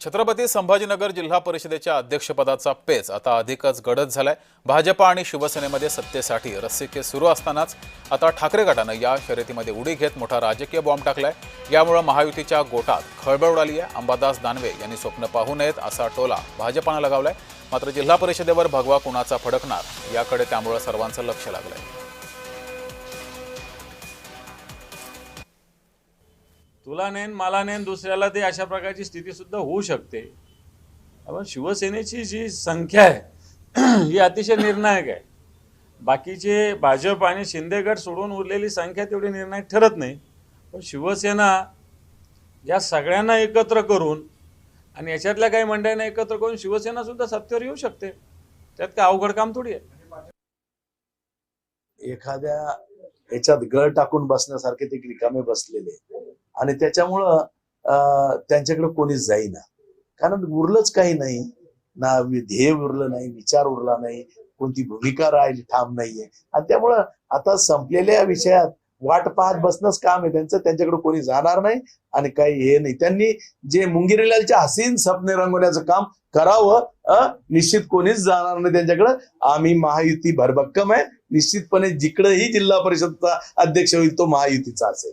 छत्रपती संभाजीनगर जिल्हा परिषदेच्या अध्यक्षपदाचा पेच आता अधिकच गडद झालाय। भाजप आणि शिवसेनेमध्ये सत्तेसाठी रस्सीखेच सुरू असतानाच आता ठाकरे गटानं या शर्यतीमध्ये उडी घेत मोठा राजकीय बॉम्ब टाकलाय। यामुळे महायुतीच्या गोटात खळबळ उडाली आहे। अंबादास दानवे यांनी स्वप्न पाहू नयेत असा टोला भाजपानं लगावलाय। मात्र जिल्हा परिषदेवर भगवा कुणाचा फडकणार याकडे त्यामुळे सर्वांचं लक्ष लागलंय। तुला नेन मला नेन दुसऱ्याला ते अशा प्रकारची स्थिती सुद्धा होऊ शकते। आपण शिवसेनेची जी संख्या आहे ही अतिशय निर्णायक आहे। बाकीचे भाजप आणि शिंदे गट सोडून उरलेली संख्या तेवढी निर्णायक ठरत नाही। पण शिवसेना या सगळ्यांना एकत्र करून आणि याच्यातल्या काही मंडळांना एकत्र करून शिवसेना सुद्धा सत्तेवर येऊ शकते। त्यात काय अवघड काम थोडी आहे। एखाद्या याच्यात गळ टाकून बसण्यासारखे ते रिकामे बसलेले आणि त्याच्यामुळं त्यांच्याकडे कोणीच जाईना, कारण उरलंच काही नाही ना, ध्येय उरलं नाही, विचार उरला नाही, कोणती भूमिका राहिली ठाम नाहीये। आणि त्यामुळं आता संपलेल्या विषयात वाट पाहत बसणंच काम आहे त्यांचं। त्यांच्याकडे कोणी जाणार नाही आणि काही हे नाही। त्यांनी जे मुंगीरीलालच्या हसीन स्वप्ने रंगवण्याचं काम करावं। निश्चित कोणीच जाणार नाही त्यांच्याकडे। आम्ही महायुती भरभक्कम आहे। निश्चितपणे जिकडेही जिल्हा परिषदचा अध्यक्ष होईल तो महायुतीचा असेल।